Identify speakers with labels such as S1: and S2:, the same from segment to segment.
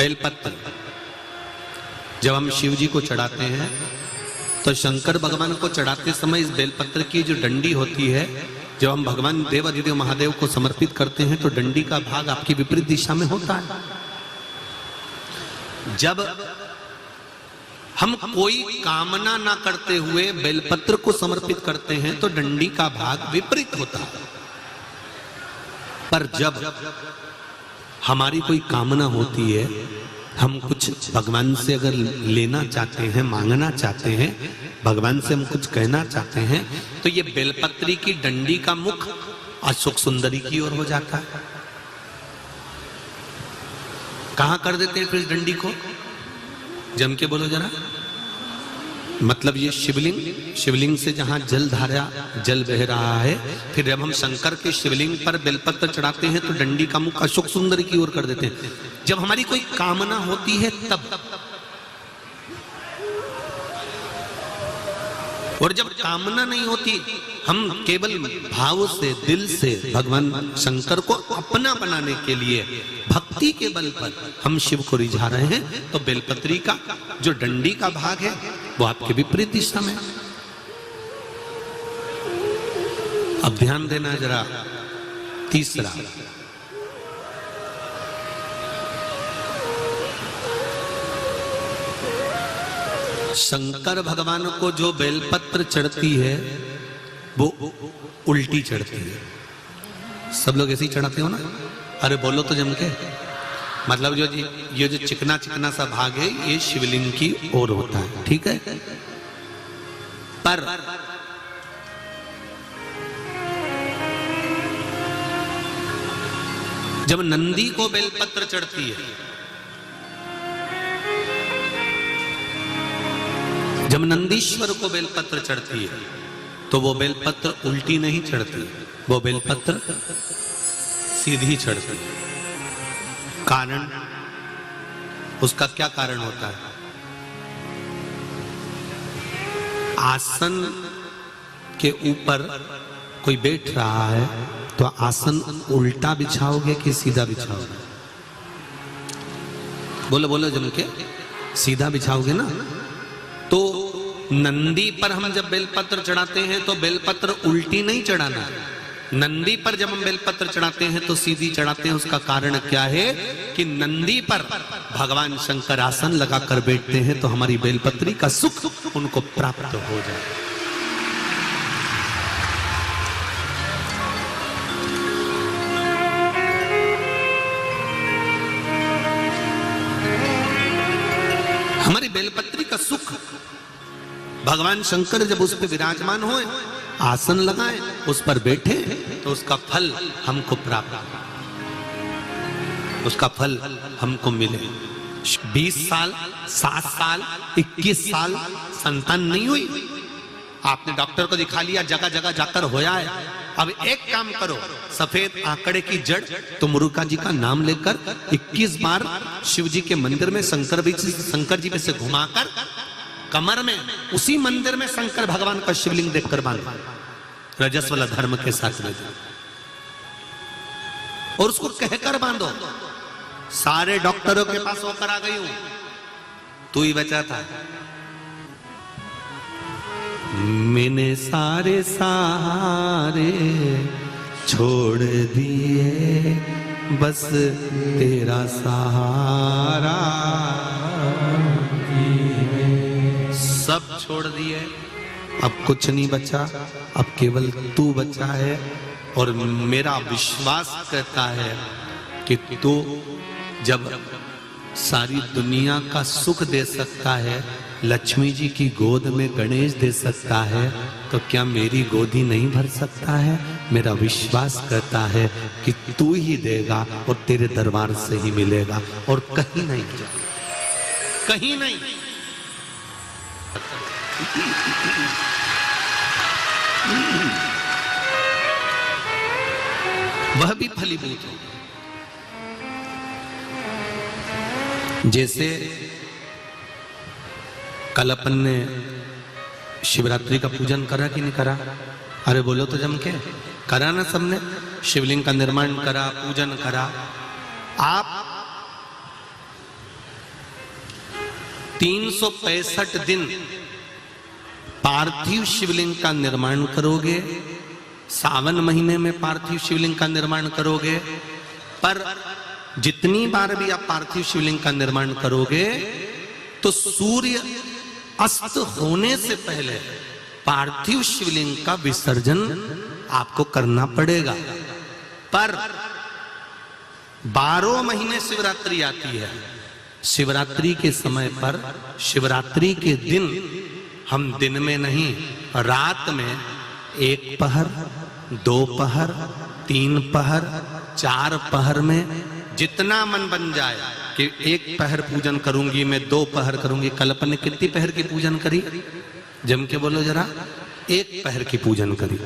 S1: बेलपत्र जब हम शिव जी को चढ़ाते हैं तो शंकर भगवान को चढ़ाते समय इस बेलपत्र की जो डंडी होती है, जब हम भगवान देवाधिदेव महादेव को समर्पित करते हैं तो डंडी का भाग आपकी विपरीत दिशा में होता है। जब हम कोई कामना ना करते हुए बेलपत्र को समर्पित करते हैं तो डंडी का भाग विपरीत होता है। पर जब हमारी कोई कामना होती है, हम कुछ भगवान से अगर लेना चाहते हैं, मांगना चाहते हैं, भगवान से हम कुछ कहना चाहते हैं, तो ये बेलपत्री की डंडी का मुख अशोक सुंदरी की ओर हो जाता है। कहां कर देते हैं फिर इस डंडी को? जम के बोलो जरा। मतलब ये शिवलिंग से जहां जल धारा जल बह रहा है, फिर जब हम शंकर के शिवलिंग पर बेलपत्र चढ़ाते हैं तो डंडी का मुख अशोक सुंदरी की ओर कर देते हैं। जब हमारी कोई कामना होती है तब, और जब कामना नहीं होती, हम केवल भाव से, दिल से भगवान शंकर को अपना बनाने के लिए भक्ति के बल पर हम शिव को रिझा रहे हैं, तो बेलपत्री का जो डंडी का भाग है वो आपके विपरीत दिशा में। अब ध्यान देना जरा। तीसरा, शंकर भगवान को जो बेलपत्र चढ़ती है वो उल्टी चढ़ती है। सब लोग ऐसे ही चढ़ाते हो ना? अरे बोलो तो जम के। मतलब ये जो चिकना चिकना सा भाग है ये शिवलिंग की ओर होता है, ठीक है? पर जब नंदी को बेलपत्र चढ़ती है, जब नंदीश्वर को बेलपत्र चढ़ती है, तो वो बेलपत्र उल्टी नहीं चढ़ती, वो बेलपत्र सीधी चढ़ती है। कारण, उसका क्या कारण होता है? आसन के ऊपर कोई बैठ रहा है तो आसन उल्टा बिछाओगे कि सीधा बिछाओगे? बोलो बोलो जम के। सीधा बिछाओगे ना? तो नंदी पर हम जब बेलपत्र चढ़ाते हैं तो बेलपत्र उल्टी नहीं चढ़ाना। नंदी पर जब हम बेलपत्र चढ़ाते हैं तो सीधी चढ़ाते हैं। उसका कारण क्या है कि नंदी पर भगवान शंकर आसन लगाकर बैठते हैं तो हमारी बेलपत्री का सुख उनको प्राप्त हो जाए। हमारी बेलपत्री का सुख भगवान शंकर जब उस पर विराजमान होए, आसन लगाए, उस पर बैठे, तो उसका फल हमको प्राप्त, उसका फल हमको मिले। 20 साल, 7 साल, 21 साल संतान नहीं हुई, आपने डॉक्टर को दिखा लिया, जगह जगह जाकर होया है। अब एक काम करो, सफेद आंकड़े की जड़ तुमरुका जी का नाम लेकर 21 बार शिव जी के मंदिर में शंकर जी पे से घुमाकर कमर में, उसी मंदिर में शंकर भगवान का शिवलिंग देखकर बांधो, रजस्वला धर्म के साथ में, और उसको कहकर बांधो, सारे डॉक्टरों के पास होकर आ गई हूं, तू ही बचा था। मैंने सारे सहारे छोड़ दिए, बस तेरा सहारा सब छोड़ दिए, अब कुछ नहीं बचा, अब केवल तू बचा है। और मेरा विश्वास कहता है कि तू जब सारी दुनिया का सुख दे सकता है, लक्ष्मी जी की गोद में गणेश दे सकता है, तो क्या मेरी गोदी नहीं भर सकता है? मेरा विश्वास कहता है कि तू ही देगा और तेरे दरबार से ही मिलेगा और कहीं नहीं, कहीं नहीं। वह भी फलीभूत हो। जैसे कल अपन ने शिवरात्रि का पूजन करा कि नहीं करा? अरे बोलो तो जम के। करा ना सबने? शिवलिंग का निर्माण करा, पूजन करा। आप 365 दिन पार्थिव शिवलिंग का निर्माण करोगे, सावन महीने में पार्थिव शिवलिंग का निर्माण करोगे, पर जितनी बार भी आप पार्थिव शिवलिंग का निर्माण करोगे तो सूर्य अस्त होने से पहले पार्थिव शिवलिंग का विसर्जन आपको करना पड़ेगा। पर 12 महीने शिवरात्रि आती है। शिवरात्रि के समय पर, शिवरात्रि के दिन हम दिन में नहीं, रात में 1 पहर, 2 पहर, 3 पहर, 4 पहर में जितना मन बन जाए कि 1 पहर पूजन करूंगी मैं, 2 पहर करूंगी। कल अपन ने कितनी पहर की पूजन करी? जम के बोलो जरा। 1 पहर की पूजन करी।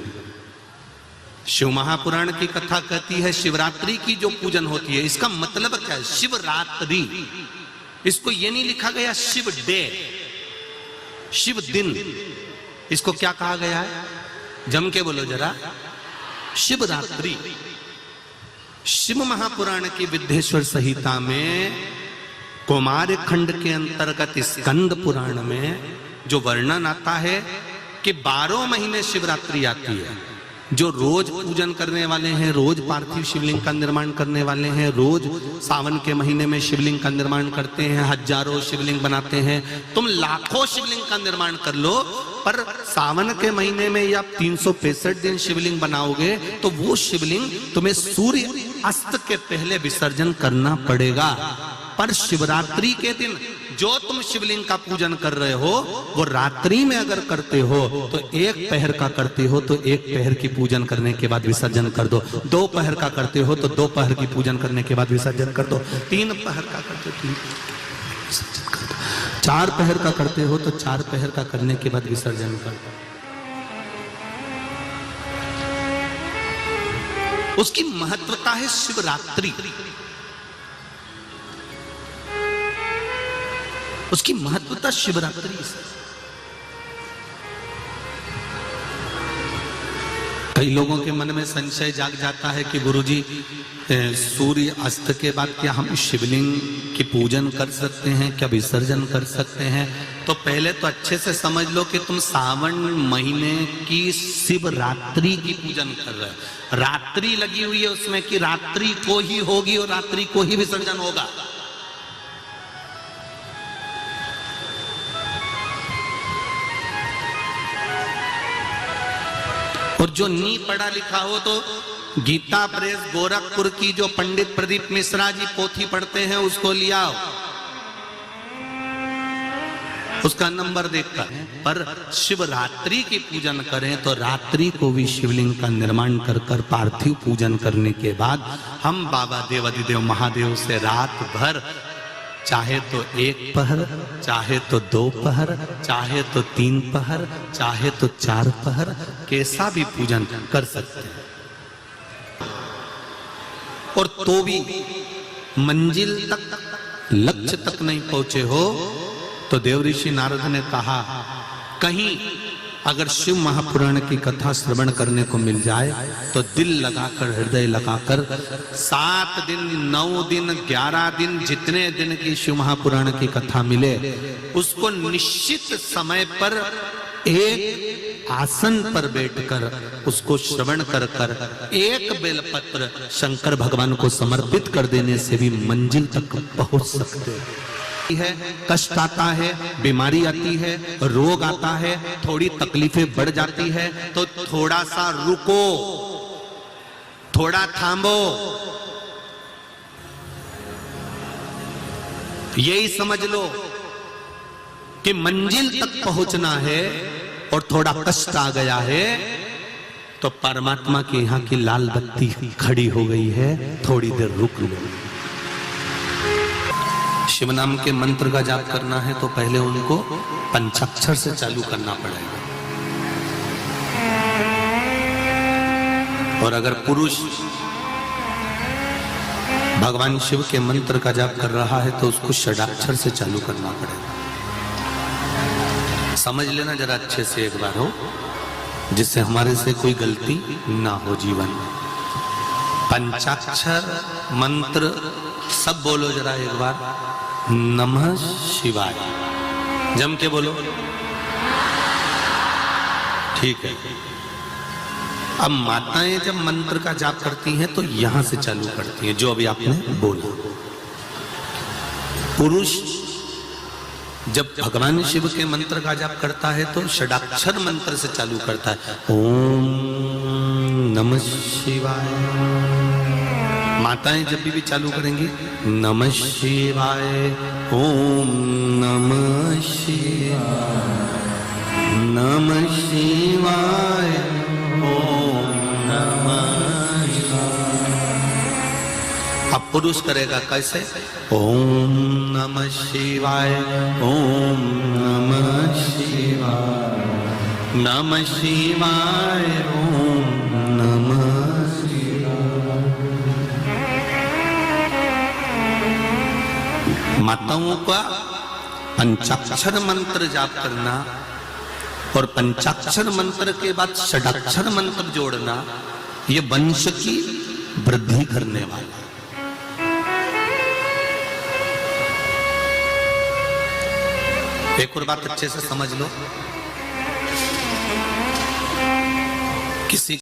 S1: शिव महापुराण की कथा कहती है शिवरात्रि की जो पूजन होती है, इसका मतलब क्या है? शिवरात्रि, इसको ये नहीं लिखा गया शिव डे, शिव दिन, इसको क्या कहा गया है? जम के बोलो जरा। शिवरात्रि। शिव महापुराण की विद्येश्वर संहिता में कुमार खंड के अंतर्गत स्कंद पुराण में जो वर्णन आता है कि 12 महीने शिवरात्रि आती है। जो रोज पूजन करने वाले हैं, रोज पार्थिव शिवलिंग का निर्माण करने वाले हैं, रोज सावन के महीने में शिवलिंग का निर्माण करते हैं, हजारों शिवलिंग बनाते हैं। तुम लाखों शिवलिंग का निर्माण कर लो, पर सावन के महीने में या 365 दिन शिवलिंग बनाओगे तो वो शिवलिंग तुम्हें सूर्य अस्त के पहले विसर्जन करना पड़ेगा। पर शिवरात्रि के दिन जो तुम शिवलिंग का पूजन कर रहे हो वो रात्रि में अगर करते हो तो 1 पहर का करते हो तो 1 पहर की पूजन करने के बाद विसर्जन कर दो। 2 पहर का करते हो तो 2 पहर की पूजन करने के बाद विसर्जन कर दो। 3 पहर का करते हो 3 विसर्जन कर दो। 4 पहर का करते हो तो 4 पहर का करने के बाद विसर्जन कर दो। उसकी महत्वता है शिवरात्रि, उसकी महत्वता शिवरात्रि से। कई लोगों के मन में संशय जाग जाता है कि गुरुजी सूर्य अस्त के बाद क्या हम शिवलिंग की पूजन कर सकते हैं, क्या विसर्जन कर सकते हैं? तो पहले तो अच्छे से समझ लो कि तुम सावन महीने की शिवरात्रि की पूजन कर रहे हो। रात्रि लगी हुई है उसमें कि रात्रि को ही होगी और रात्रि को ही विसर्जन होगा। और जो नी पढ़ा लिखा हो तो गीता प्रेस गोरखपुर की जो पंडित प्रदीप मिश्रा जी पोथी पढ़ते हैं उसको लिया, उसका नंबर देखकर। पर शिवरात्रि की पूजन करें तो रात्रि को भी शिवलिंग का निर्माण कर पार्थिव पूजन करने के बाद हम बाबा देवाधिदेव महादेव से रात भर चाहे तो 1 पहर, चाहे तो 2 पहर, चाहे तो 3 पहर, चाहे तो 4 पहर, कैसा भी पूजन कर सकते हैं। और तो भी मंजिल तक, लक्ष्य तक नहीं पहुंचे हो तो देव ऋषि नारद ने कहा कहीं अगर शिव महापुराण की कथा श्रवण करने को मिल जाए तो दिल लगाकर, हृदय लगाकर 7 दिन, 9 दिन, 11 दिन, जितने दिन की शिव महापुराण की कथा मिले उसको निश्चित समय पर एक आसन पर बैठकर उसको श्रवण कर 1 बेलपत्र शंकर भगवान को समर्पित कर देने से भी मंजिल तक पहुंच सकते है। कष्ट आता है, बीमारी आती है, रोग आता है, थोड़ी तकलीफें बढ़ जाती है तो थोड़ा सा रुको, थोड़ा थामो। यही समझ लो कि मंजिल तक पहुंचना है और थोड़ा कष्ट आ गया है तो परमात्मा के यहां की लाल बत्ती खड़ी हो गई है, थोड़ी देर रुक लो। शिव नाम के मंत्र का जाप करना है तो पहले उनको पंचाक्षर से चालू करना पड़ेगा। और अगर पुरुष भगवान शिव के मंत्र का जाप कर रहा है तो उसको षडाक्षर से चालू करना पड़ेगा। समझ लेना जरा अच्छे से एक बार हो, जिससे हमारे से कोई गलती ना हो जीवन में। पंचाक्षर मंत्र सब बोलो जरा एक बार। नमः शिवाय। जम के बोलो। ठीक है। अब माताएं जब मंत्र का जाप करती हैं तो यहां से चालू करती हैं, जो अभी आपने बोला। पुरुष जब भगवान शिव के मंत्र का जाप करता है तो षडाक्षर मंत्र से चालू करता है, ओम नमः शिवाय। माताएं जब भी चालू करेंगी, नमः शिवाय, ओम नमः शिवाय, नमः शिवाय, ओम नमः शिवाय। अब पुरुष करेगा कैसे? ओम नमः शिवाय, ओम नमः शिवाय, नमः शिवाय, ओम नमः शिवाय। माताओं का पंचाक्षर मंत्र जाप करना और पंचाक्षर मंत्र के बाद षडाक्षर मंत्र जोड़ना, ये वंश की वृद्धि करने वाला। एक और बात अच्छे से समझ लो, किसी